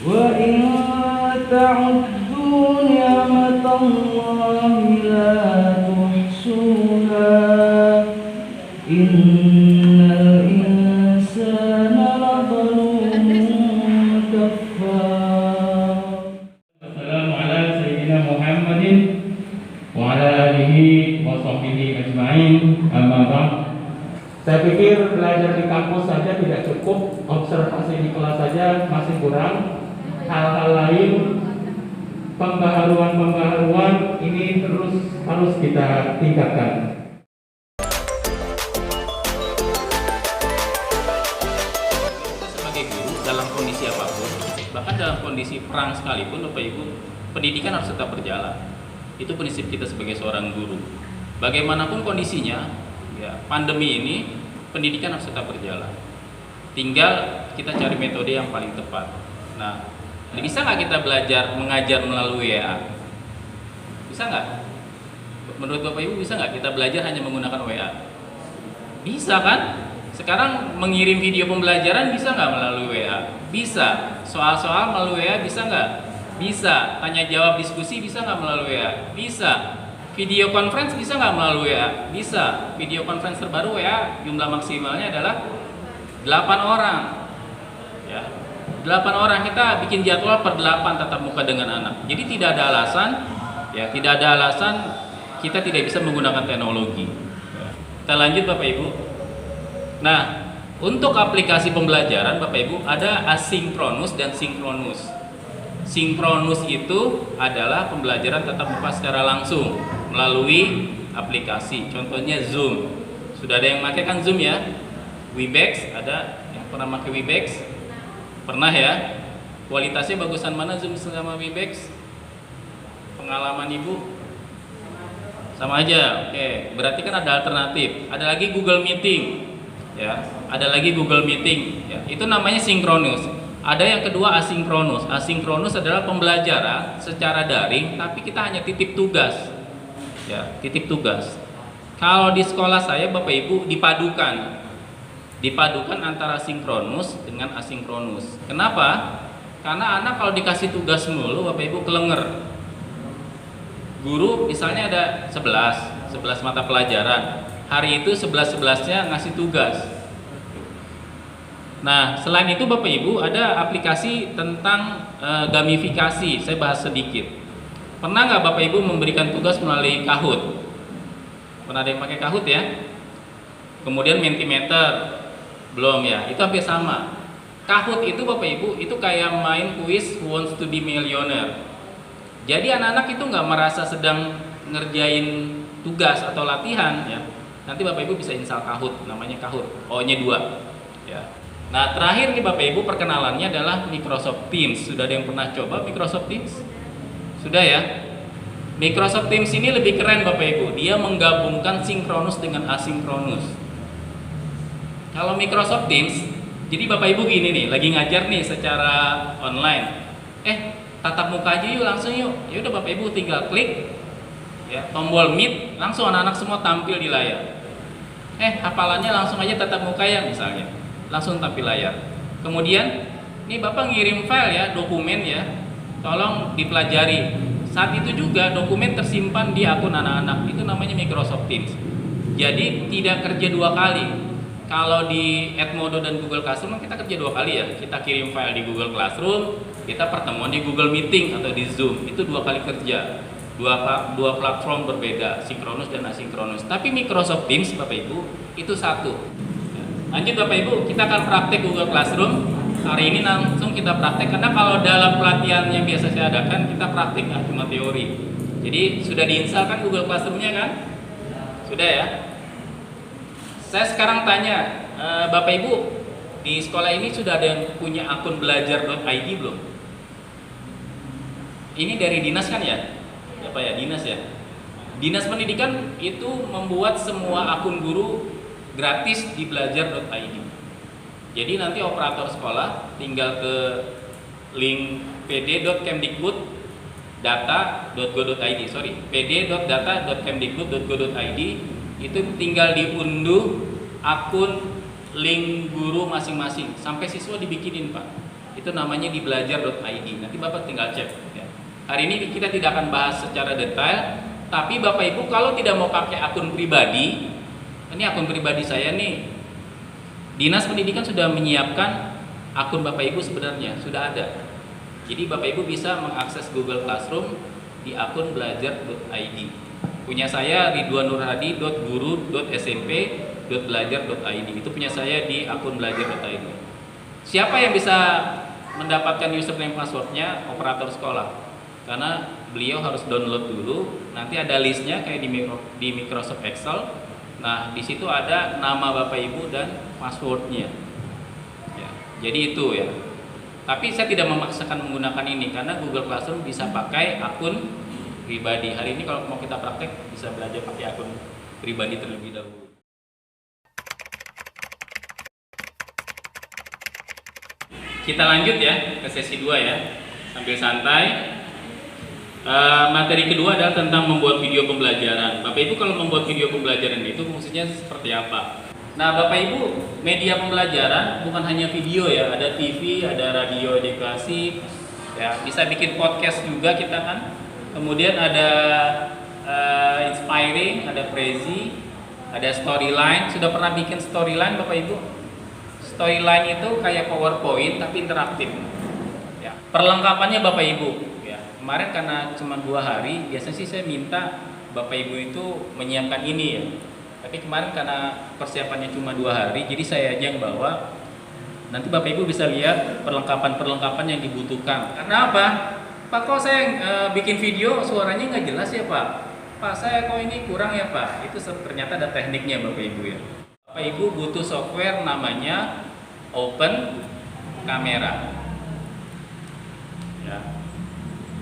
وإن تعدوا نعمة الله لا تحصوها إن الإنسان لظلوم كفار. السلام على سيدنا محمد وعلى alihi wa sahbihi ajma'in. Amma ba'd. Saya pikir belajar di kampus saja tidak cukup, observasi di kelas saja masih kurang. Hal-hal lain, pembaharuan ini terus harus kita tingkatkan. Kita sebagai guru dalam kondisi apapun, bahkan dalam kondisi perang sekalipun, Bapak Ibu, pendidikan harus tetap berjalan. Itu prinsip kita sebagai seorang guru. Bagaimanapun kondisinya, ya, pandemi ini, pendidikan harus tetap berjalan. Tinggal kita cari metode yang paling tepat. Nah, bisa nggak kita belajar mengajar melalui WA? Bisa nggak? Menurut Bapak Ibu bisa nggak kita belajar hanya menggunakan WA? Bisa kan? Sekarang mengirim video pembelajaran bisa nggak melalui WA? Bisa. Soal-soal melalui WA bisa nggak? Bisa. Tanya jawab diskusi bisa nggak melalui WA? Bisa. Video conference bisa nggak melalui WA? Bisa. Video conference terbaru WA jumlah maksimalnya adalah 8 orang. Ya. 8 orang, kita bikin jadwal per 8 tatap muka dengan anak. Jadi tidak ada alasan, ya, tidak ada alasan kita tidak bisa menggunakan teknologi. Ya. Kita lanjut Bapak Ibu. Nah, untuk aplikasi pembelajaran Bapak Ibu ada asinkronus dan sinkronus. Sinkronus itu adalah pembelajaran tatap muka secara langsung melalui aplikasi. Contohnya Zoom. Sudah ada yang pakai kan Zoom ya? Webex, ada yang pernah pakai Webex? Pernah ya? Kualitasnya bagusan mana Zoom sama Webex? Pengalaman Ibu? Sama aja. Oke, berarti kan ada alternatif. Ada lagi Google Meeting. Ya, ada lagi Google Meeting. Ya, itu namanya sinkronus. Ada yang kedua asinkronus. Asinkronus adalah pembelajaran secara daring, tapi kita hanya titip tugas. Ya, titip tugas. Kalau di sekolah saya Bapak Ibu dipadukan antara sinkronus dengan asinkronus. Kenapa? Karena anak kalau dikasih tugas mulu Bapak Ibu kelenger. Guru misalnya ada 11 mata pelajaran. Hari itu 11-11-nya ngasih tugas. Nah, selain itu Bapak Ibu ada aplikasi tentang gamifikasi. Saya bahas sedikit. Pernah nggak Bapak Ibu memberikan tugas melalui Kahoot? Pernah ada yang pakai Kahoot ya? Kemudian Mentimeter? Belum ya? Itu hampir sama. Kahoot itu Bapak Ibu itu kayak main kuis Who Wants to be Millionaire. Jadi anak-anak itu nggak merasa sedang ngerjain tugas atau latihan ya. Nanti Bapak Ibu bisa install Kahoot, namanya Kahoot, O-nya 2 ya. Nah, terakhir nih Bapak Ibu perkenalannya adalah Microsoft Teams. Sudah ada yang pernah coba Microsoft Teams? Sudah ya? Microsoft Teams ini lebih keren Bapak Ibu. Dia menggabungkan sinkronus dengan asinkronus. Kalau Microsoft Teams, jadi Bapak Ibu gini nih, lagi ngajar nih secara online. Tatap muka aja yuk, langsung yuk. Ya udah Bapak Ibu tinggal klik ya, tombol Meet, langsung anak-anak semua tampil di layar. Hafalannya langsung aja tatap muka ya misalnya. Langsung tampil layar. Kemudian nih Bapak ngirim file ya, dokumen ya. Tolong dipelajari. Saat itu juga dokumen tersimpan di akun anak-anak. Itu namanya Microsoft Teams. Jadi tidak kerja 2 kali. Kalau di Edmodo dan Google Classroom kita kerja 2 kali ya. Kita kirim file di Google Classroom, kita pertemuan di Google Meeting atau di Zoom. Itu 2 kali kerja. Dua platform berbeda, sinkronus dan asinkronus. Tapi Microsoft Teams Bapak Ibu itu satu. Lanjut Bapak Ibu, kita akan praktek Google Classroom. Hari ini langsung kita praktek karena kalau dalam pelatihan yang biasa saya adakan kita praktek nggak cuma teori. Jadi sudah diinstal kan Google Classroom-nya kan? Sudah ya? Saya sekarang tanya, Bapak Ibu di sekolah ini sudah ada yang punya akun belajar.id belum? Ini dari dinas kan ya? Apa ya, dinas ya? Dinas Pendidikan itu membuat semua akun guru gratis di belajar.id. Jadi nanti operator sekolah tinggal ke link pd.data.go.id, itu tinggal diunduh akun link guru masing-masing sampai siswa dibikinin Pak. Itu namanya di belajar.id. Nanti Bapak tinggal cek ya. Hari ini kita tidak akan bahas secara detail, tapi Bapak Ibu kalau tidak mau pakai akun pribadi, ini akun pribadi saya nih, Dinas Pendidikan sudah menyiapkan akun Bapak Ibu sebenarnya, sudah ada. Jadi Bapak Ibu bisa mengakses Google Classroom di akun belajar.id. Punya saya ridwanurhadi.guru.smp.belajar.id. Itu punya saya di akun belajar.id. Siapa yang bisa mendapatkan username passwordnya? Operator sekolah. Karena beliau harus download dulu. Nanti ada listnya kayak di Microsoft Excel. Nah, di situ ada nama Bapak Ibu dan passwordnya. Ya, jadi itu ya. Tapi saya tidak memaksakan menggunakan ini karena Google Classroom bisa pakai akun pribadi. Hari ini kalau mau kita praktek bisa belajar pakai akun pribadi terlebih dahulu. Kita lanjut ya ke sesi 2 ya. Sambil santai. Materi kedua adalah tentang membuat video pembelajaran. Bapak Ibu kalau membuat video pembelajaran itu fungsinya seperti apa? Nah, Bapak Ibu, media pembelajaran bukan hanya video ya, ada TV, ada radio edukasi, ya bisa bikin podcast juga kita kan. Kemudian ada inspiring, ada prezi, ada storyline. Sudah pernah bikin storyline Bapak Ibu? Storyline itu kayak PowerPoint tapi interaktif. Ya, perlengkapannya Bapak Ibu. Kemarin karena cuma 2 hari, biasanya sih saya minta Bapak Ibu itu menyiapkan ini ya. Tapi kemarin karena persiapannya cuma 2 hari, jadi saya aja yang bawa. Nanti Bapak Ibu bisa lihat perlengkapan-perlengkapan yang dibutuhkan. Karena apa? Pak, kok saya bikin video suaranya nggak jelas ya Pak? Pak, saya kok ini kurang ya Pak? Itu ternyata ada tekniknya Bapak Ibu ya. Bapak Ibu butuh software namanya Open Camera. Ya.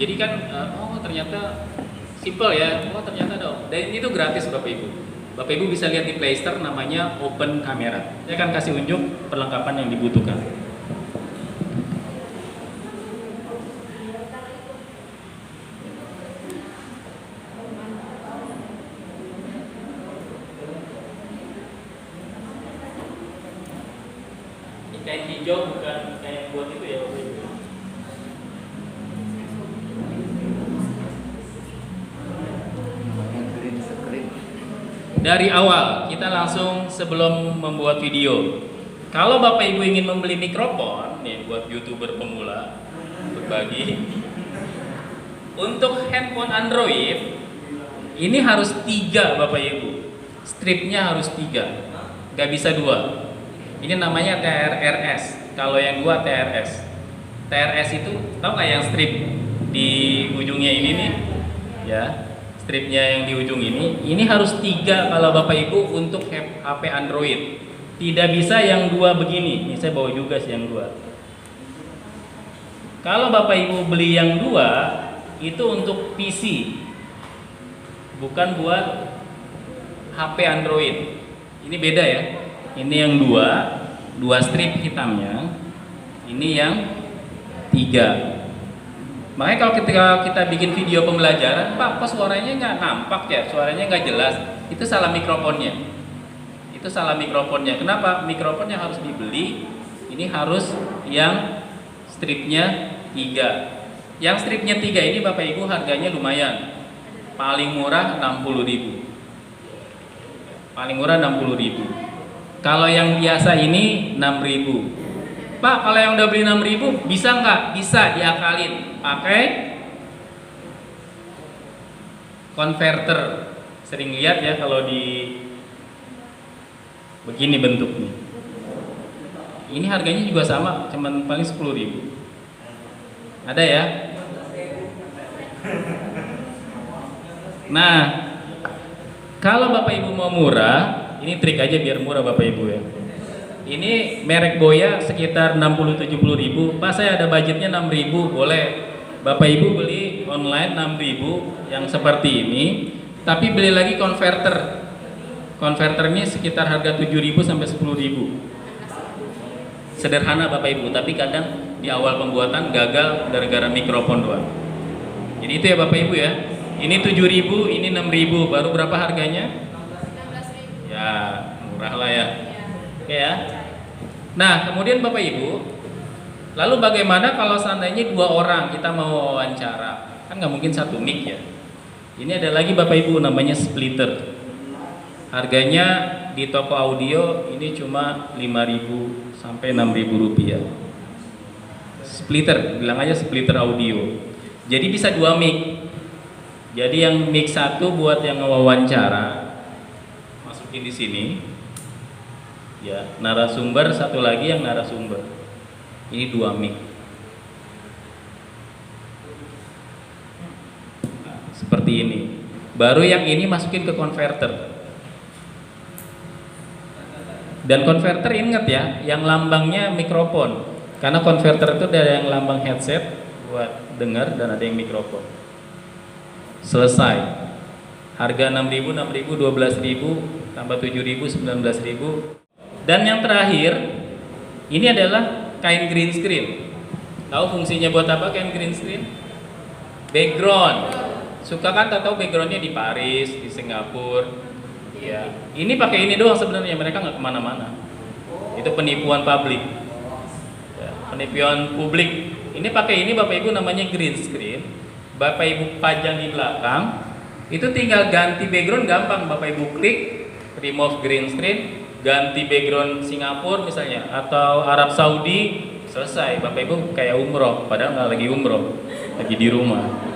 Jadi kan, oh ternyata simple ya, oh ternyata ada. Dan ini tuh gratis Bapak Ibu. Bapak Ibu bisa lihat di Play Store namanya Open Camera. Saya akan kasih unjuk perlengkapan yang dibutuhkan. Ini kain hijau bukan kain buat itu ya Bapak Ibu. Dari awal kita langsung sebelum membuat video. Kalau Bapak Ibu ingin membeli mikrofon nih buat YouTuber pemula berbagi, untuk handphone Android ini harus 3 Bapak Ibu. Stripnya harus 3, nggak bisa 2. Ini namanya TRRS. Kalau yang 2 TRS. TRS itu tahu nggak yang strip di ujungnya ini nih, ya. Stripnya yang di ujung ini harus 3 kalau Bapak Ibu untuk HP Android. Tidak bisa yang 2 begini. Ini saya bawa juga sih yang 2. Kalau Bapak Ibu beli yang 2 itu untuk PC, bukan buat HP Android. Ini beda ya. Ini yang 2 strip hitamnya. Ini yang 3. Makanya kalau ketika kita bikin video pembelajaran, Pak, kok suaranya nggak nampak ya, suaranya nggak jelas, itu salah mikrofonnya. Itu salah mikrofonnya. Kenapa? Mikrofonnya harus dibeli. Ini harus yang stripnya 3. Yang stripnya 3 ini Bapak Ibu harganya lumayan. Paling murah 60.000. Paling murah 60.000. Kalau yang biasa ini 6.000. Pak, kalau yang udah beli 6.000 bisa nggak? Bisa diakalin pakai converter. Sering lihat ya kalau di begini bentuknya. Ini harganya juga sama, cuman paling 10.000. Ada ya? Nah, kalau Bapak Ibu mau murah, ini trik aja biar murah Bapak Ibu ya. Ini merek Boya sekitar 60-70.000. Pak, saya ada budgetnya 6.000, boleh. Bapak Ibu beli online 6.000 yang seperti ini, tapi beli lagi converter. Converter ini sekitar harga 7.000 sampai 10.000. Sederhana Bapak Ibu, tapi kadang di awal pembuatan gagal gara-gara mikrofon doang. Jadi itu ya Bapak Ibu ya. Ini 7.000, ini 6.000. Baru berapa harganya? 16.000. Ya, murah lah ya. Oke ya. Nah, kemudian Bapak Ibu, Lalu bagaimana kalau seandainya 2 orang kita mau wawancara? Kan nggak mungkin satu mic ya. Ini ada lagi Bapak Ibu namanya splitter. Harganya di toko audio ini cuma 5.000 sampai 6.000 rupiah. Splitter, bilang aja splitter audio. Jadi bisa 2 mic. Jadi yang mic 1 buat yang wawancara, masukin di sini. Ya, narasumber, satu lagi yang narasumber. Ini 2 mic. Nah, seperti ini. Baru yang ini masukin ke converter. Dan converter ingat ya, yang lambangnya mikrofon. Karena converter itu ada yang lambang headset buat dengar dan ada yang mikrofon. Selesai. Harga 6.000, 6.000, 12.000, tambah 7.000, 19.000. Dan yang terakhir, ini adalah kain green screen. Tahu fungsinya buat apa kain green screen? Background. Suka kan tahu backgroundnya di Paris, di Singapura. Ya, ini pakai ini doang sebenarnya, mereka nggak kemana-mana. Itu penipuan publik. Ya, penipuan publik. Ini pakai ini Bapak Ibu namanya green screen. Bapak Ibu pajang di belakang. Itu tinggal ganti background gampang. Bapak Ibu klik remove green screen, ganti background Singapura misalnya atau Arab Saudi, selesai. Bapak Ibu kayak umroh, padahal nggak lagi umroh, lagi di rumah.